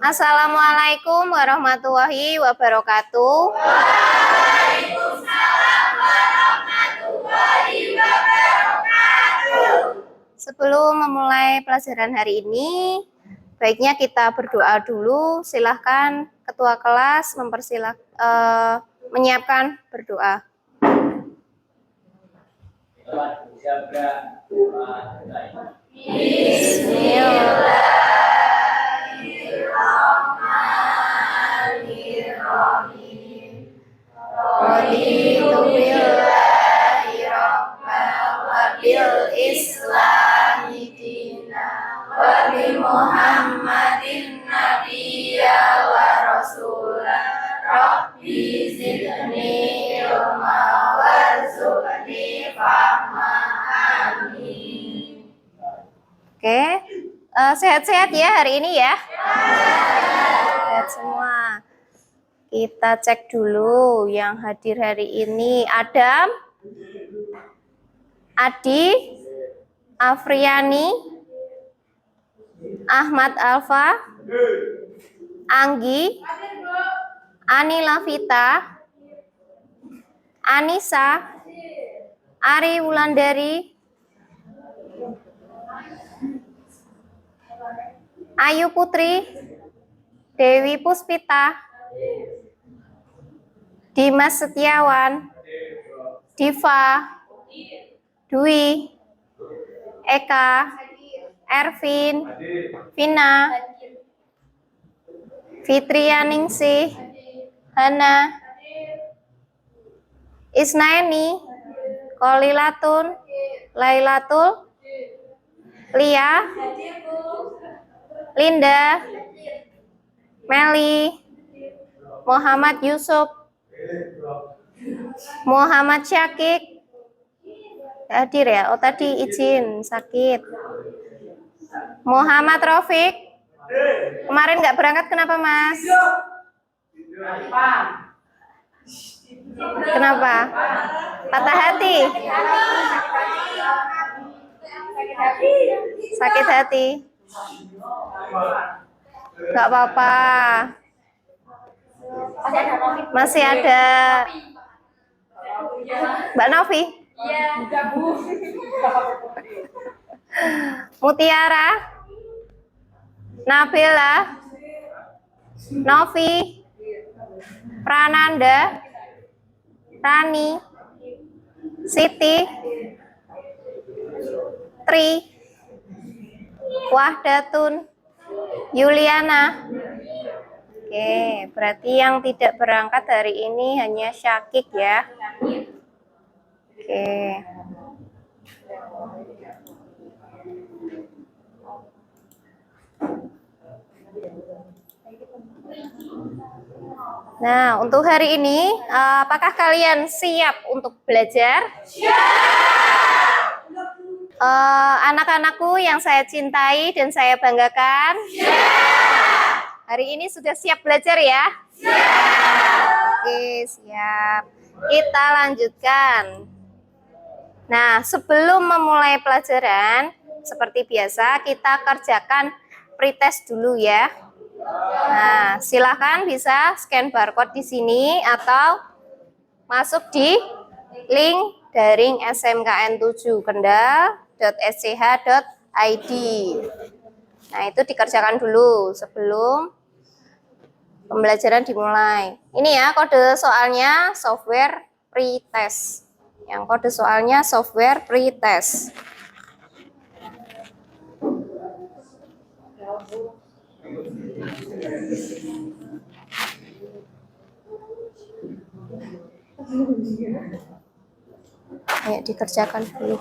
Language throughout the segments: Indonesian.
Assalamualaikum warahmatullahi wabarakatuh. Waalaikumsalam warahmatullahi wabarakatuh. Sebelum memulai pelajaran hari ini, baiknya kita berdoa dulu. Silahkan ketua kelas menyiapkan berdoa. Bismillahirrahmanirrahim. Raditu billahi rabbal wa bil islami dina wa bi Muhammadin nabiyya wa rasulah. Rabbi zidni ilma warzuqni fahma. Amin. Oke, sehat-sehat ya hari ini ya? Sehat semua. Kita cek dulu yang hadir hari ini. Adam, Adi, Afriani, Ahmad Alfa, Anggi, Ani Lavita, Anissa, Ari Wulandari, Ayu Putri, Dewi Puspita, Dimas Setiawan, Diva, Dwi, Eka, Ervin, Vina, Fitrianingsih, Hana, Isnaini, Kolilatun, Lailatul, Lia, Linda, Meli, Muhammad Yusuf, Muhammad Syakik, hadir ya? Oh tadi izin sakit. Muhammad Rafiq, kemarin nggak berangkat kenapa Mas? Kenapa? Patah hati? Sakit hati? Nggak apa-apa. Masih ada Mbak Novi? Iya, Bu. Mutiara, Nabila, Novi, Prananda, Rani, Siti, Tri, Wahdatun, Yuliana. Oke, berarti yang tidak berangkat hari ini hanya Syakik ya. Oke. Nah, untuk hari ini, apakah kalian siap untuk belajar? Siap! Anak-anakku yang saya cintai dan saya banggakan? Siap! Hari ini sudah siap belajar ya? Siap! Oke, siap. Kita lanjutkan. Nah, sebelum memulai pelajaran, seperti biasa kita kerjakan pretest dulu ya. Nah, silakan bisa scan barcode di sini atau masuk di link daring smkn7kendal.sch.id. Nah, itu dikerjakan dulu sebelum pembelajaran dimulai. Ini ya kode soalnya software pretest. Yang kode soalnya software pretest. Ayo dikerjakan dulu.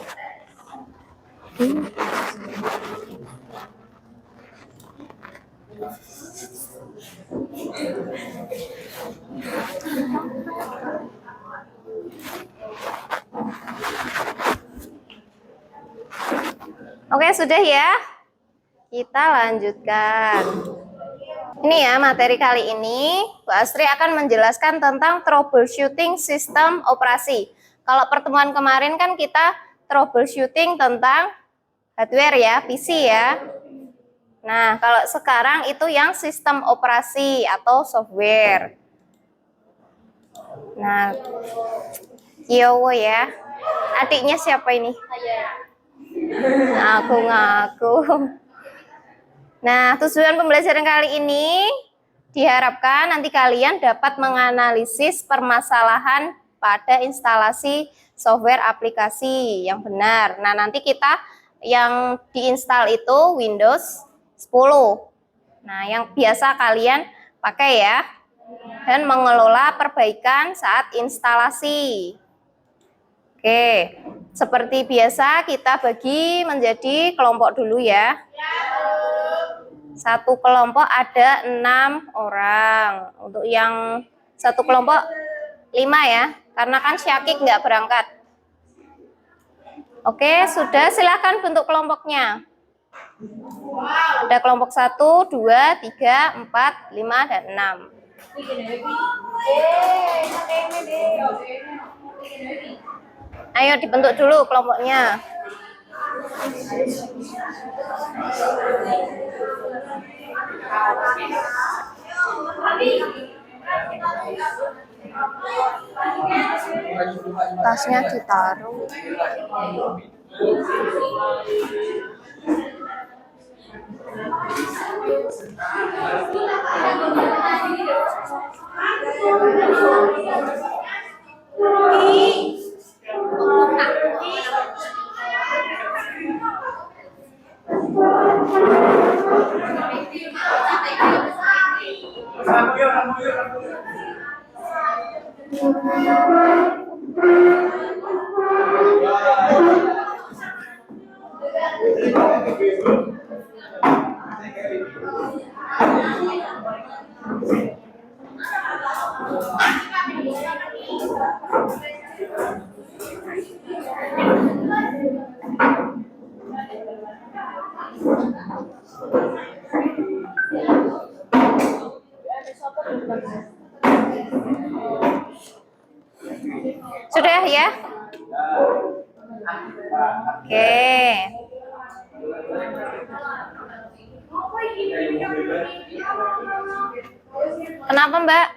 Oke, sudah ya. Kita lanjutkan. Ini ya materi kali ini, Bu Astri akan menjelaskan tentang troubleshooting sistem operasi. Kalau pertemuan kemarin kan kita troubleshooting tentang hardware ya, PC ya. Nah, kalau sekarang itu yang sistem operasi atau software. Nah, Yowo ya. Adiknya siapa ini? Aku ngaku. Nah, tujuan pembelajaran kali ini diharapkan nanti kalian dapat menganalisis permasalahan pada instalasi software aplikasi yang benar. Nah, nanti kita yang diinstal itu Windows 10. Nah, yang biasa kalian pakai ya. Dan mengelola perbaikan saat instalasi. Oke, seperti biasa kita bagi menjadi kelompok dulu ya. Satu kelompok ada 6 orang. Untuk yang satu kelompok 5 ya, karena kan Syakik nggak berangkat. Oke, sudah, silakan bentuk kelompoknya. Ada kelompok 1, 2, 3, 4, 5, dan 6. Ayo dibentuk dulu kelompoknya. Tasnya ditaruh. Sudah ya? Oke. Kenapa, Mbak?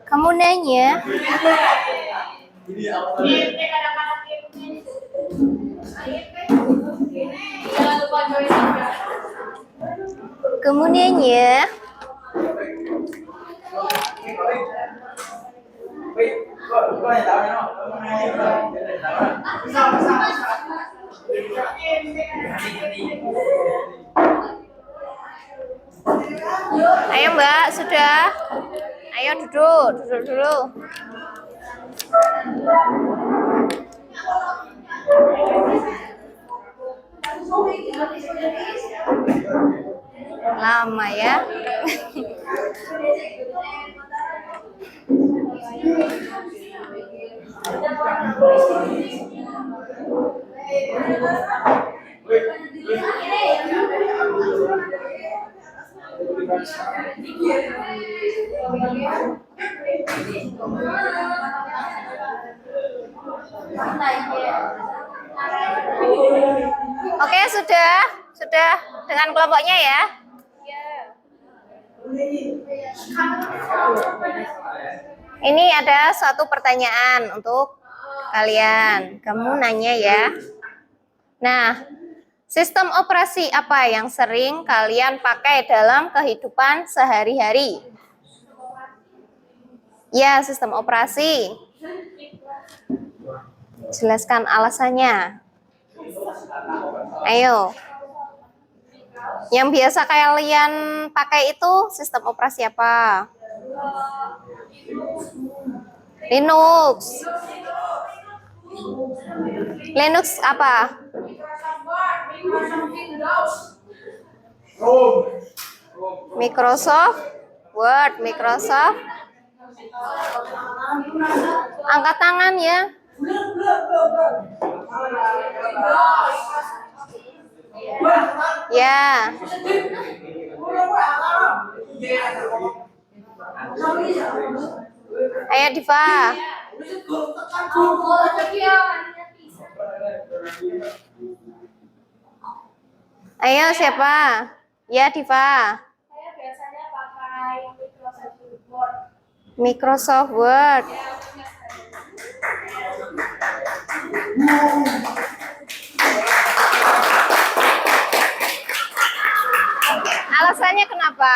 Kamu nanya? Kamu nanya? Ayo Mbak, sudah. Ayo duduk dulu. Lama ya. Oke, sudah dengan kelompoknya ya. Ini ada suatu pertanyaan untuk kalian. Kamu nanya ya. Nah, sistem operasi apa yang sering kalian pakai dalam kehidupan sehari-hari? Ya, sistem operasi. Jelaskan alasannya. Ayo. Yang biasa kalian pakai itu sistem operasi apa? Linux. Linux apa? Microsoft Word, Microsoft. Angkat tangan ya. Ya. Ayo Diva. Ayo siapa? Ya Diva. Saya biasanya pakai Microsoft Word. Microsoft Word. Alasannya kenapa?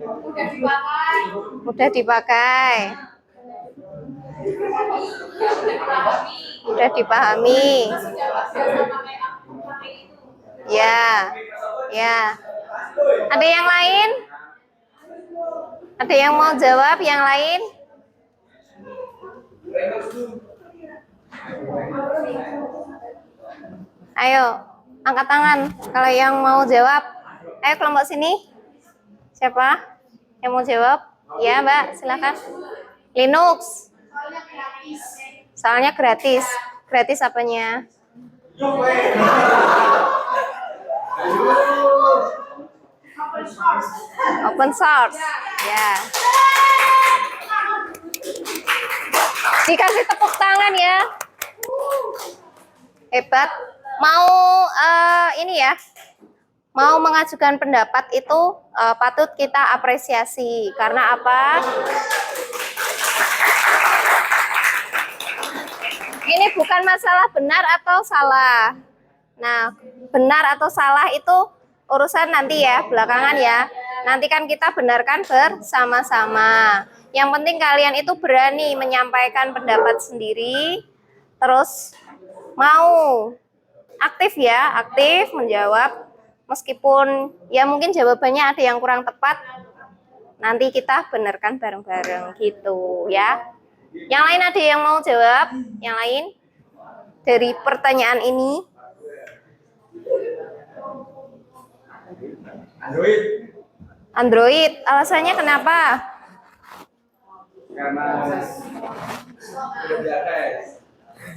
Udah dipakai. Udah dipakai. Udah dipahami. Sudah biasa pakai itu. Ya. Ya. Ada yang lain? Ada yang mau jawab yang lain? Ayo, angkat tangan kalau yang mau jawab. Ayo kelompok sini. Siapa yang mau jawab? Ya, Mbak, silakan. Linux. Soalnya gratis. Soalnya gratis. Gratis apanya? Open source. Open source. Ya. Dikasih tepuk tangan ya. Hebat. Mau ini ya. Mau mengajukan pendapat itu patut kita apresiasi. Karena apa? Ini bukan masalah benar atau salah. Nah, benar atau salah itu urusan nanti ya, belakangan ya. Nanti kan kita benarkan bersama-sama. Yang penting kalian itu berani menyampaikan pendapat sendiri, terus mau aktif ya, aktif menjawab. Meskipun ya mungkin jawabannya ada yang kurang tepat, nanti kita benarkan bareng-bareng gitu ya. Yang lain ada yang mau jawab? Yang lain dari pertanyaan ini? Android. Android, alasannya kenapa? Karena sudah diakses.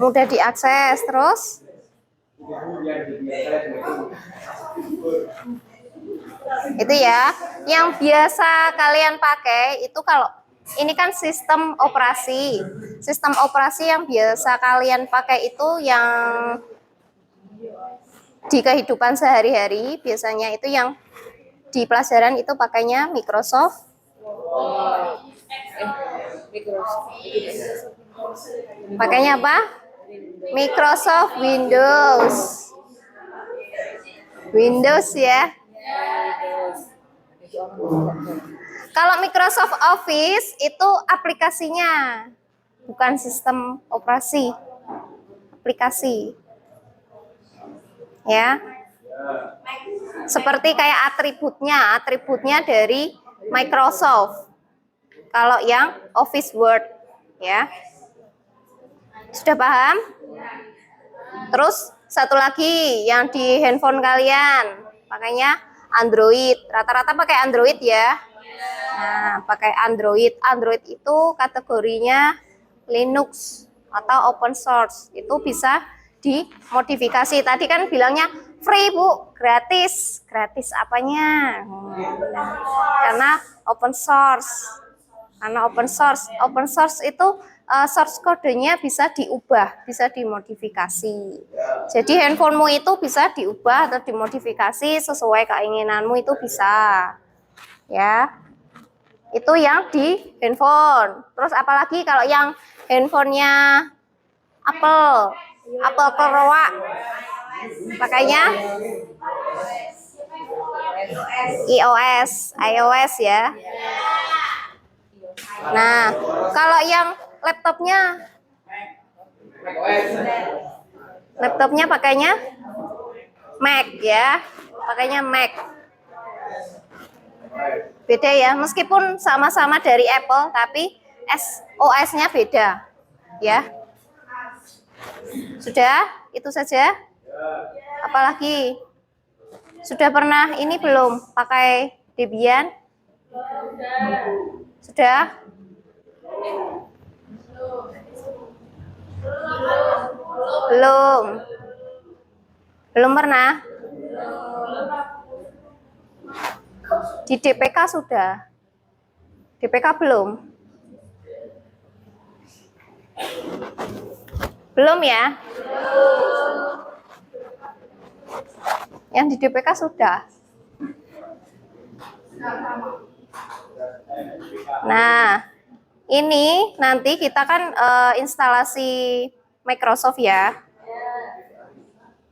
Mudah diakses, terus? Itu ya, yang biasa kalian pakai itu kalau ini kan sistem operasi. Sistem operasi yang biasa kalian pakai itu yang di kehidupan sehari-hari, biasanya itu yang di pelajaran itu pakainya Microsoft. Pakainya apa? Microsoft Windows. Windows ya. Kalau Microsoft Office itu aplikasinya, bukan sistem operasi. Aplikasi. Ya. Seperti kayak atributnya dari Microsoft. Kalau yang Office Word, ya. Sudah paham? Terus satu lagi yang di handphone kalian, pakainya Android. Rata-rata pakai Android ya. Nah, pakai Android. Android itu kategorinya Linux atau open source. Itu bisa dimodifikasi. Tadi kan bilangnya free, Bu, gratis. Gratis apanya? Karena open source. Karena open source itu source kodenya bisa diubah, bisa dimodifikasi. Jadi handphonemu itu bisa diubah atau dimodifikasi sesuai keinginanmu, itu bisa. Ya. Itu yang di handphone. Terus apalagi kalau yang handphonenya Apple Corova, pakainya iOS ya. Nah, kalau yang laptopnya pakainya Mac ya, pakainya Mac. Beda ya, meskipun sama-sama dari Apple, tapi OS-nya beda ya. Sudah, itu saja. Apalagi sudah pernah ini belum pakai Debian? Sudah? Belum. Belum pernah? Di DPK sudah. DPK belum? Belum ya? Yang di DPK sudah. Nah, ini nanti kita kan instalasi Microsoft ya.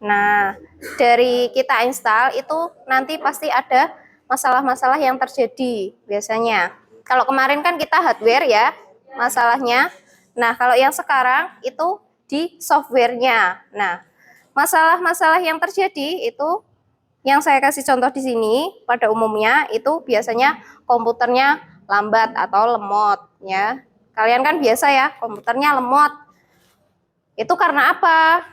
Nah, dari kita install itu nanti pasti ada masalah-masalah yang terjadi biasanya. Kalau kemarin kan kita hardware ya masalahnya. Nah, kalau yang sekarang itu di softwarenya. Nah, masalah-masalah yang terjadi itu yang saya kasih contoh di sini pada umumnya itu biasanya komputernya lambat atau lemot ya. Kalian kan biasa ya komputernya lemot. Itu karena apa?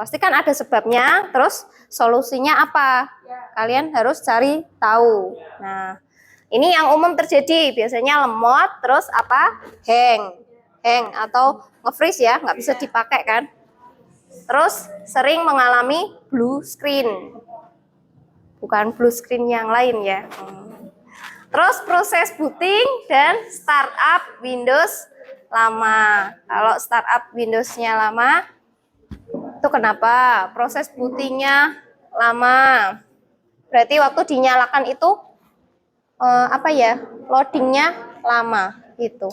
Pasti kan ada sebabnya, terus solusinya apa? Kalian harus cari tahu. Nah, ini yang umum terjadi, biasanya lemot, terus apa? Hang atau nge-freeze ya, nggak bisa dipakai kan? Terus sering mengalami blue screen. Bukan blue screen yang lain ya. Terus proses booting dan startup Windows lama. Kalau startup Windows-nya lama, itu kenapa? Proses bootingnya lama. Berarti waktu dinyalakan itu loadingnya lama gitu.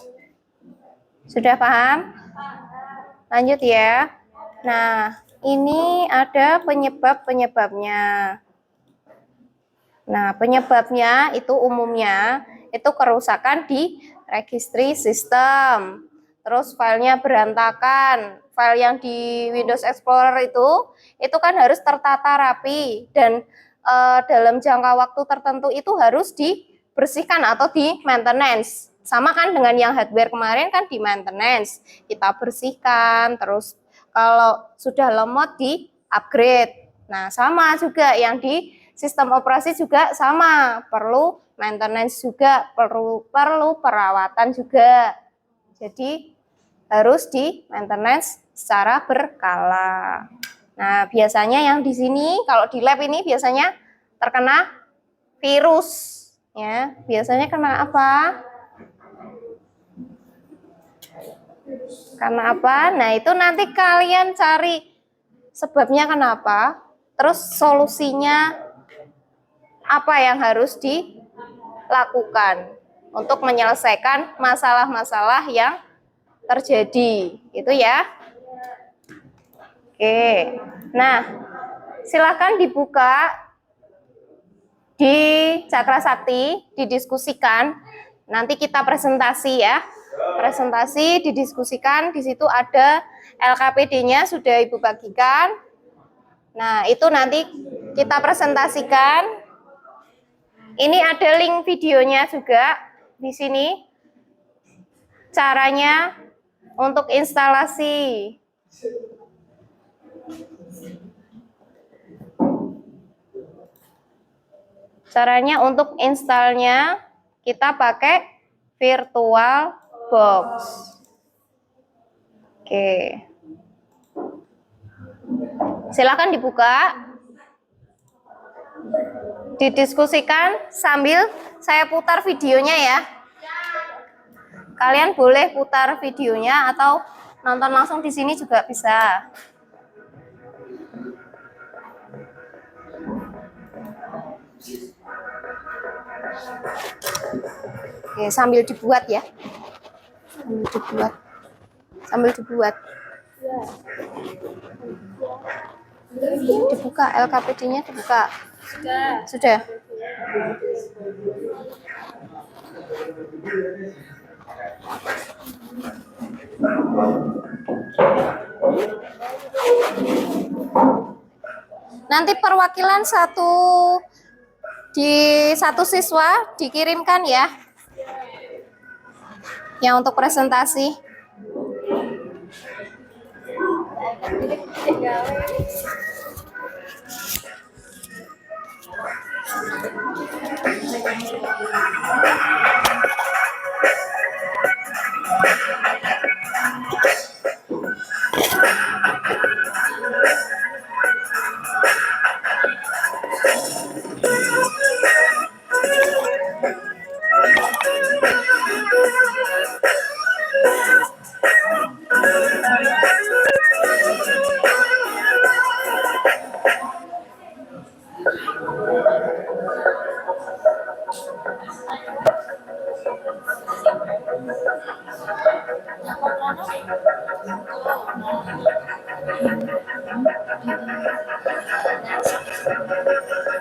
Sudah paham? Lanjut ya. Nah, ini ada penyebab-penyebabnya. Nah, penyebabnya itu umumnya itu kerusakan di registry sistem. Terus filenya berantakan. File yang di Windows Explorer itu kan harus tertata rapi dan dalam jangka waktu tertentu itu harus dibersihkan atau di maintenance. Sama kan dengan yang hardware kemarin kan di maintenance. Kita bersihkan, terus kalau sudah lemot di upgrade. Nah, sama juga yang di sistem operasi juga sama, perlu maintenance juga, perlu perawatan juga. Jadi harus di maintenance secara berkala. Nah, biasanya yang di sini kalau di lab ini biasanya terkena virus ya. Biasanya kena apa? Karena apa? Nah, itu nanti kalian cari sebabnya kenapa, terus solusinya apa yang harus dilakukan untuk menyelesaikan masalah-masalah yang terjadi. Itu ya. Oke. Nah, silakan dibuka di Cakra Sakti, didiskusikan. Nanti kita presentasi ya. Presentasi didiskusikan, di situ ada LKPD-nya sudah Ibu bagikan. Nah, itu nanti kita presentasikan. Ini ada link videonya juga di sini. Caranya untuk instalasi. Caranya untuk installnya kita pakai VirtualBox. Oke. Silakan dibuka. Didiskusikan sambil saya putar videonya ya. Kalian boleh putar videonya atau nonton langsung di sini juga bisa. Oke, sambil dibuat ya. Sambil dibuat. Dibuka LKPD-nya dibuka. Sudah. Nanti perwakilan satu siswa dikirimkan ya. Yang untuk presentasi.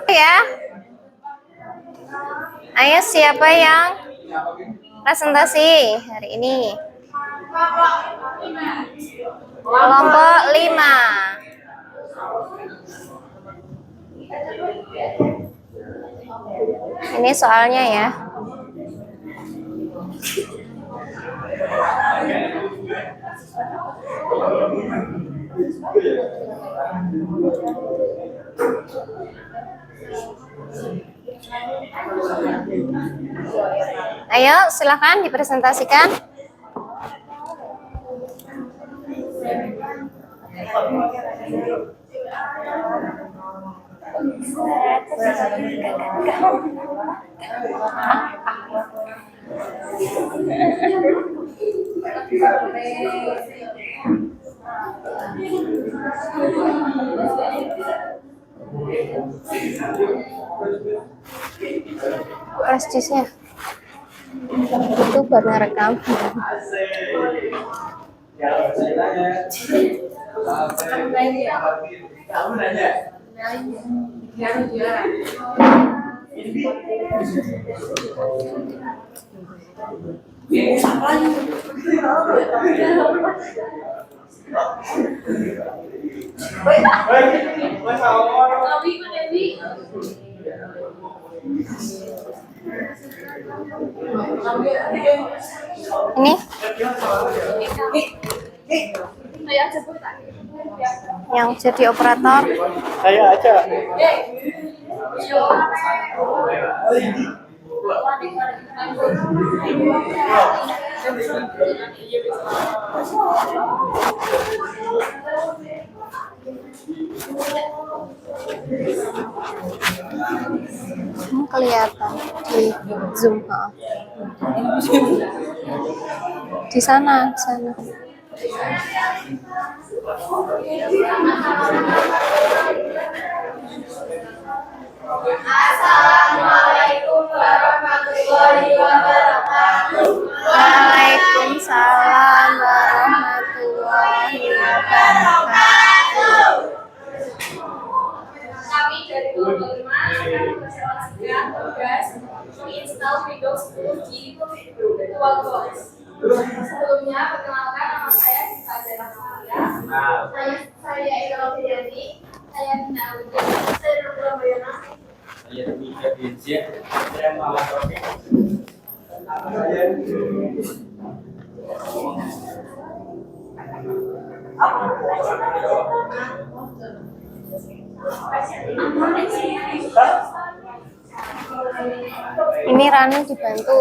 Ya. Ayo siapa yang presentasi hari ini? Kelompok 5. Ini soalnya ya. Ayo, silakan dipresentasikan. Flash disknya itu buat ngerekam. Kamu nanya. Ini yang jadi operator Saya aja. kelihatan di zoom. Di sana, di sana. Assalamualaikum warahmatullahi wabarakatuh. Waalaikumsalam warahmatullahi wabarakatuh. Kami dari kelompok 5 akan mempersiapkan tugas menginstal Windows 10 di VirtualBox. Sebelumnya, perkenalkan nama saya Fadela Maria. Saya Ira Fidiani. Saya Nina Ujja. Saya Nurul Bayana. Saya Mika Dirjen. Saya Malah Taufik. Ini Rani dibantu.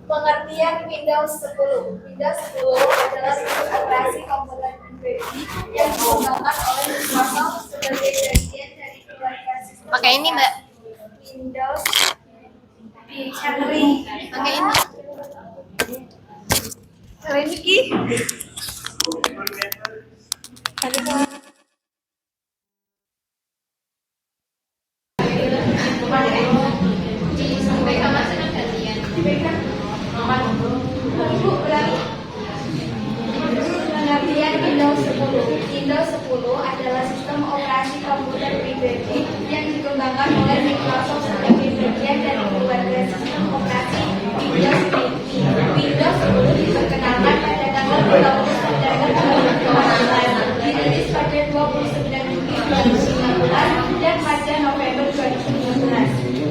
Pengertian Windows 10. Windows 10 adalah sistem operasi komputer pribadi yang dikembangkan oleh Microsoft sebagai bagian dari keluarga sistem Pakai ini, Mbak. Windows Pakai ini. Pengertian Windows 10. Windows 10 adalah sistem operasi komputer pribadi yang dikembangkan oleh Microsoft sebagai bagian dari keluarga sistem operasi Windows XP. Windows 10 diperkenalkan pada tanggal 29 Januari 2015, dirilis pada 29 Juli 2019 dan pada November 2019.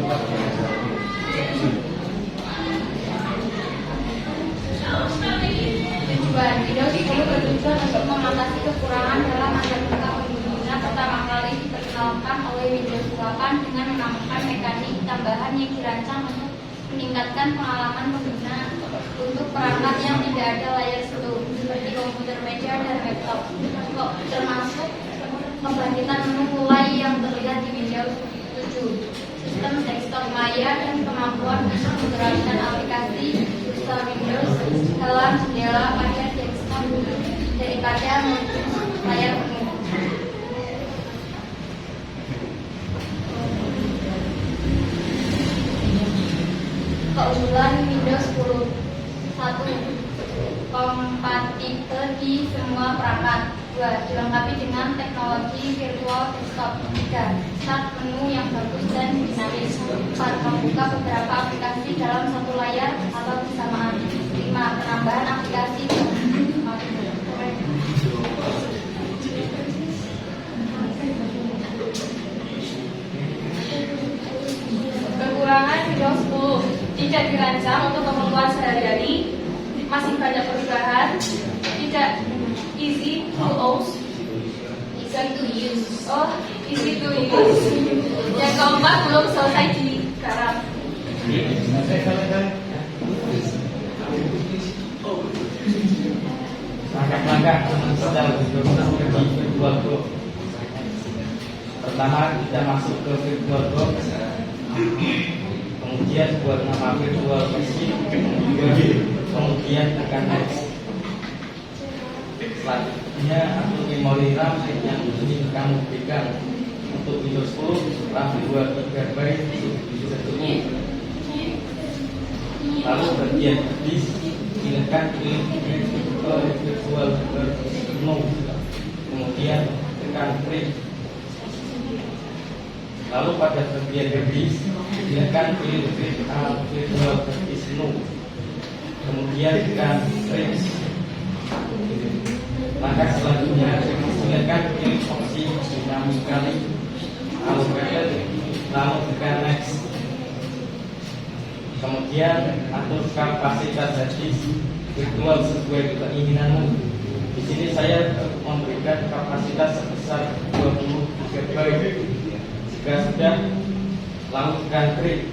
Tujuan Windows 10 bertujuan untuk mengatasi kekurangan dalam matematika pengguna pertama kali diperkenalkan oleh Windows 8 dengan menambahkan mekanik tambahan yang dirancang untuk meningkatkan pengalaman pengguna untuk perangkat yang tidak ada layar sentuh seperti komputer meja dan laptop, termasuk kebangkitan menu mulai yang terlihat di Windows 7, sistem desktop maya dan kemampuan untuk menerapkan aplikasi user Windows dalam jendela pada desktop daripada layar penuh. keunggulan Windows 10. 1. Kompatibel di semua perangkat. 2. Dilengkapi dengan teknologi virtual desktop. 3. Start menu yang bagus dan dinamis. 4. Membuka beberapa aplikasi dalam satu layar atau bersamaan. 5. Penambahan aplikasi. Kekurangan Windows 10: tidak dirancang untuk keperluan sehari-hari, masih banyak perubahan, tidak easy to use. Easy to use. Yang keempat, belum selesai digarap. Langkah-langkah install VirtualBox. Pertama, kita masuk ke VirtualBox. Kemudian buat nama virtual machine, kemudian tekan next. Selanjutnya atur memori RAM yang ini kamu pegang. Untuk Windows 10 RAM 2 GB bisa cukup. Lalu bagian disk silakan pilih virtual menu, kemudian tekan print. Lalu pada bagian disk silakan pilih virtual disk menu, kemudian tekan print. Langkah selanjutnya silakan pilih opsi dynamically allocated, lalu tekan next. Kemudian atur kapasitas disk virtual sesuai keinginanmu. Di sini saya memberikan kapasitas sebesar 20 GB. Jika sudah, lalu tekan create.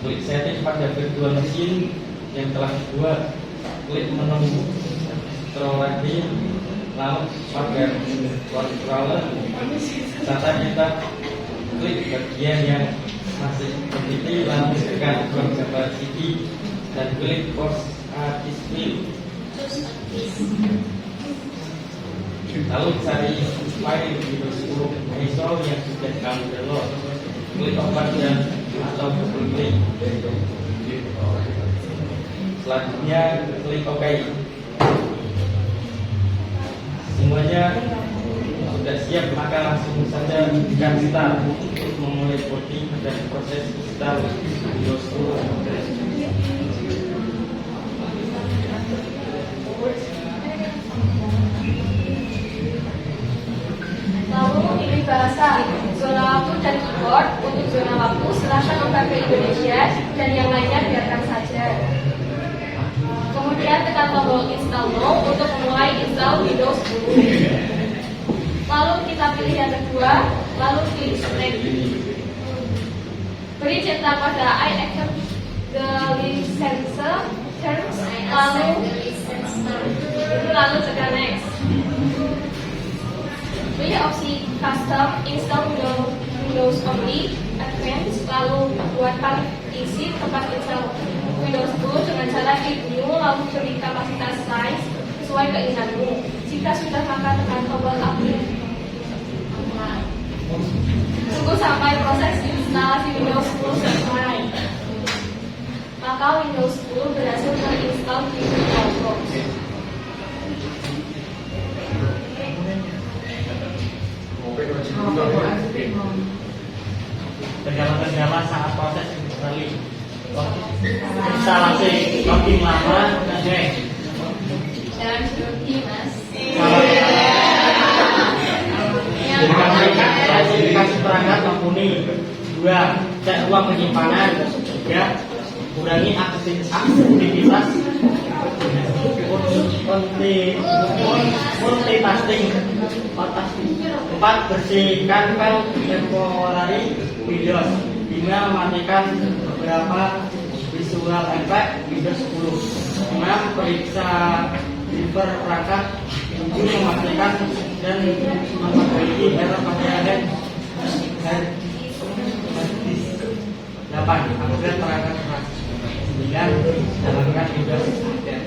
Klik setting pada virtual machine yang telah dibuat. Klik menu control lagi, lalu pada controller serta kita klik bagian yang masih berdiri, lalu tekan gambar CD dan klik force display. Lalu cari file Windows 10 install yang sudah kamu download. Klik open dan atau double klik. Selanjutnya klik OK. Semuanya sudah siap, maka langsung saja tekan start untuk memulai coding dan proses install Windows 10. Lalu pilih bahasa, zona waktu dan keyboard. Untuk zona waktu silakan memakai Indonesia dan yang lainnya biarkan saja. Kemudian tekan tombol install now untuk memulai install Windows 10. Lalu kita pilih yang kedua, lalu klik select. Beri centang pada I accept the license terms, lalu tekan next. Pilih opsi custom install Windows only, advanced, lalu buatkan isi tempat install Windows 10 dengan cara klik new, lalu beri kapasitas size sesuai keinginanmu. Jika sudah, maka tekan tombol update. Tunggu sampai proses instalasi Windows 10 selesai. Maka Windows 10 berhasil terinstall di VirtualBox. Kendala-kendala saat proses kembali instalasi login lama dan Jangan grogi, Mas. Spesifikasi perangkat mumpuni. 2. Cek ruang penyimpanan. 3. Kurangi aktivitas multitasking. 4. Bersihkan file temporary Windows. 5. Matikan beberapa visual effect Windows 10. 6. Periksa driver perangkat. 7. Memastikan dan memperbaiki error pada hard disk. 8. Upgrade perangkat keras. 9. Jalankan Windows update.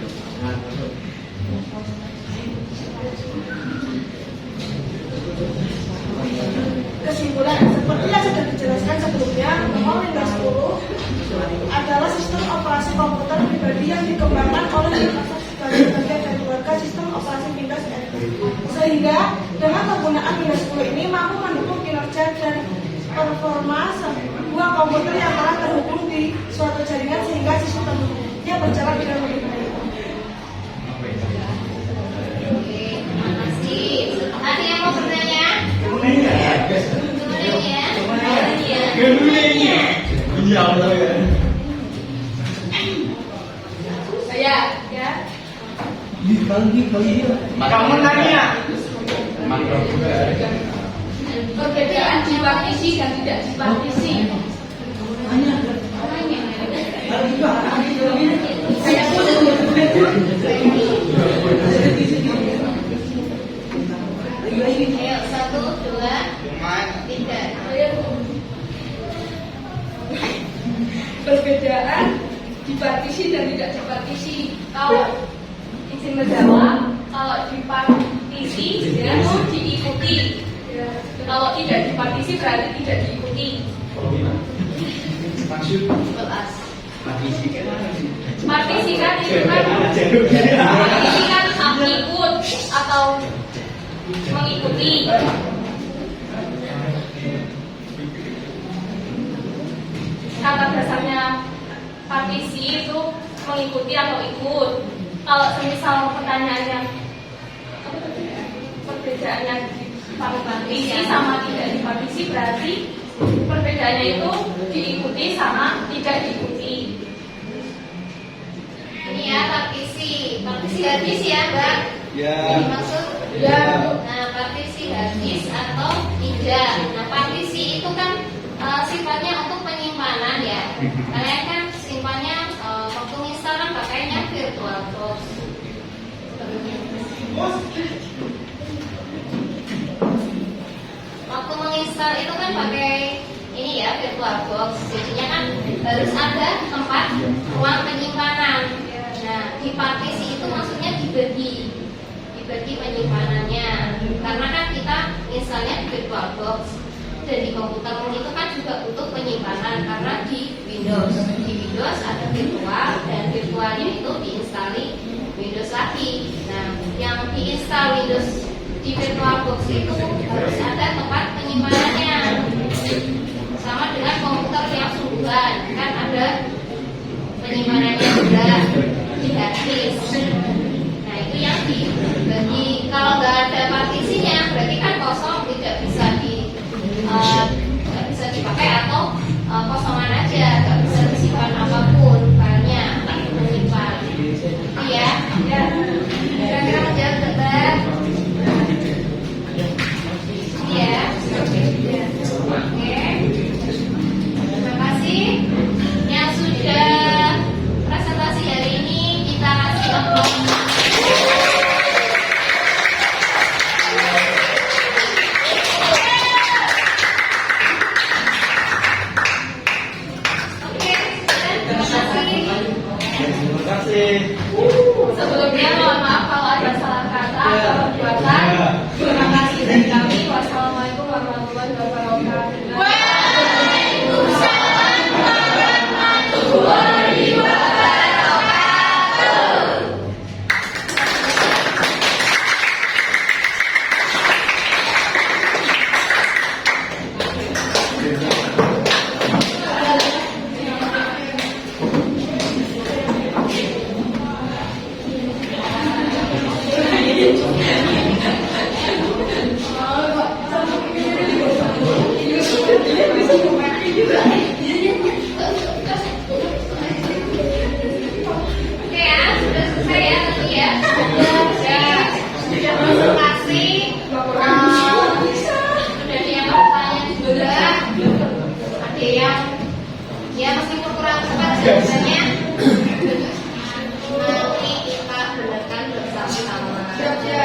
Kesimpulan, seperti yang sudah dijelaskan sebelumnya, bahwa Windows 10 sebagai bagian dari keluarga sistem operasi Windows 10. Sehingga dengan penggunaan Windows 10 ini mampu mendukung kinerja dan performa sebuah komputer yang telah terhubung di suatu jaringan sehingga sistemnya berjalan dengan lebih baik. Oke, terima kasih. Ada yang mau bertanya? Iya, betul ya. Saya ya. Kamu nanya. Perbedaan dipartisi dan tidak dipartisi. Saya Ayo, 1, 2, 3. perbedaan dipartisi dan tidak dipartisi. Kalau izin menjawab, kalau dipartisi itu diikuti. Kalau tidak dipartisi berarti tidak diikuti. Partisi kan itu kan ikut atau mengikuti. Kata dasarnya partisi itu mengikuti atau ikut. Kalau semisal pertanyaannya perbedaannya dipartisi sama tidak dipartisi, berarti perbedaannya itu diikuti sama tidak diikuti. Ini ya partisi harddisk ya, Mbak? Ya. Ini maksud Ya. Nah, partisi harddisk atau tidak. Nah, partisi itu kan sifatnya untuk penyimpanan ya. Kalian kan simpannya waktu install kan pakainya VirtualBox. Waktu menginstal itu kan pakai ini ya, VirtualBox. Jadinya kan harus ada tempat ruang penyimpanan. Nah, di partisi itu maksudnya dibagi penyimpanannya. Karena kan kita installnya di VirtualBox dan di komputer itu kan juga butuh penyimpanan karena di Windows ada virtual dan virtualnya itu diinstalli Windows lagi. Nah, yang diinstal Windows di VirtualBox itu harus ada tempat penyimpanannya. Sama dengan komputer yang sungguhan kan ada penyimpanannya juga di harddisk. Nah, itu yang dibagi. Kalau nggak ada partisinya berarti kan kosong, tidak bisa dipakai atau kosongan aja, nggak bisa disimpan apapun filenya atau menyimpan. Iya, ya. Kira-kira menjawab dokter? Iya. Oke. Terima kasih. Yang sudah presentasi hari ini kita kasih amplop. Sebelumnya mohon maaf kalau ada salah kata atau perbuatan. Terima kasih dari kami. Wassalamualaikum warahmatullahi wabarakatuh. Waalaikumsalam warahmatullahi wabarakatuh. Oke ya, sudah selesai ya tadi ya. Sudah presentasi. Sudah ada yang bertanya juga. Ada yang ya meskipun kurang cepat jawabannya. Nanti kita benarkan bersama-sama. Ya.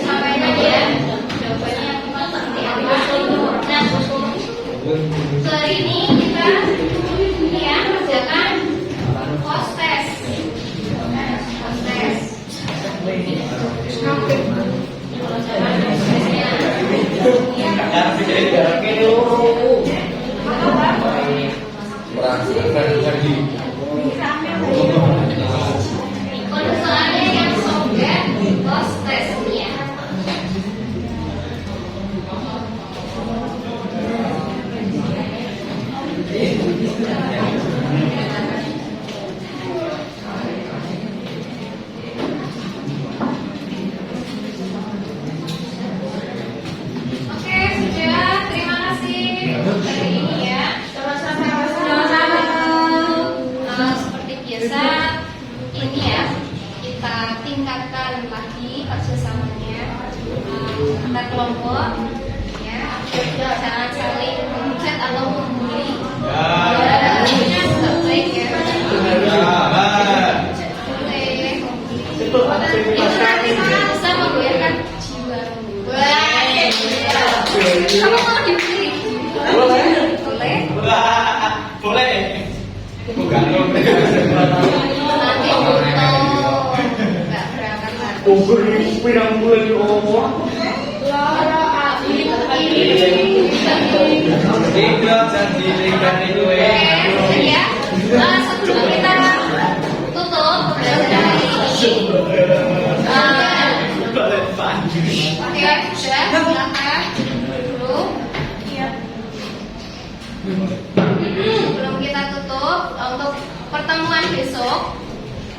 Sampaikan ya jawabannya seperti apa. Nah, hari ini kita ya kerjakan post test. Apa? Untuk soalnya yang sobat bos tesnya. Oke, sudah. Terima kasih hari ini ya. Sama-sama. Seperti biasa, ini ya kita tingkatkan lagi kerjasamanya antar kelompok, ya. Jangan saling menghujat atau membuli. Ini tidak baik ya. Itu nanti bisa membiarkan jiwa. Kamu mau dibully? Boleh. Boleh. Bukan. Nanti foto nggak berangkat lagi. Ukur pirang bulan di Allah. Tidak janji ikan itu Ya. Sebelum kita tutup pembelajaran hari ini, oke, sudah silakan dulu. Sebelum kita tutup, untuk pertemuan besok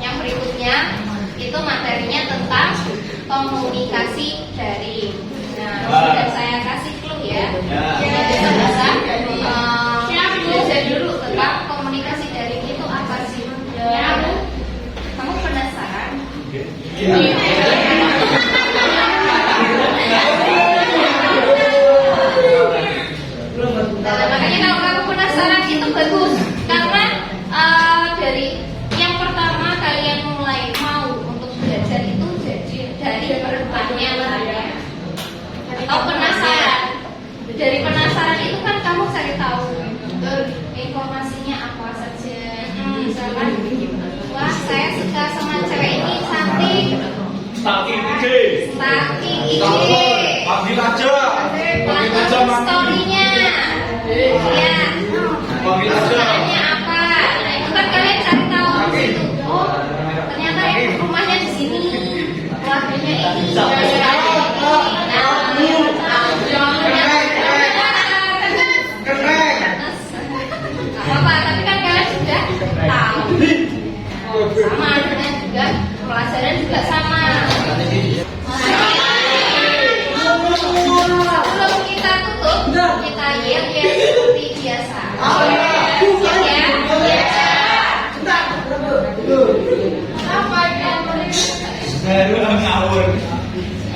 yang berikutnya itu materinya tentang komunikasi daring. Nah, sudah saya kasih clue ya. Jadi bisa belajar dulu tentang komunikasi daring itu apa sih? Kamu penasaran? Nah, makanya kalau kamu penasaran itu bagus karena dari yang pertama kalian mulai mau untuk belajar itu jadi dari pertanyaan atau penasaran. Dari penasaran itu kan kamu cari tahu informasinya apa saja. Misalkan, wah saya suka sama cewek ini cantik. Saking ide. Saking ide. Panggil aja. Panggil aja Story-nya. Ya. Panggil aja. Perusahaannya apa? Nah, itu kan kalian cari tahu di situ. Oh, ternyata rumahnya di sini. Keluarganya ini. Apa? Tapi kan kalian sudah tahu. Sama dengan juga pelajaran juga sama. Sebelum kita tutup, kita yel seperti biasa. Baru ngawur.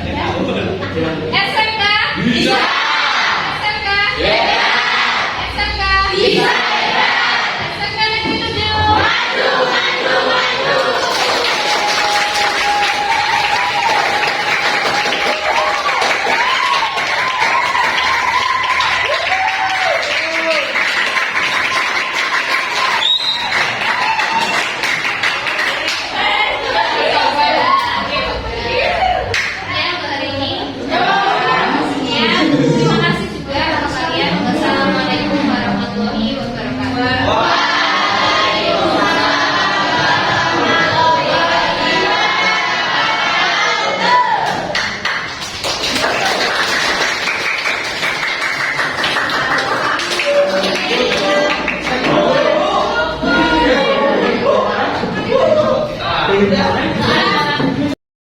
Ada ngawur. SMK bisa. SMK bisa. SMK bisa. SMK negeri 7. Maju. Terima kasih juga untuk kalian. Wassalamualaikum warahmatullahi wabarakatuh. Tidak.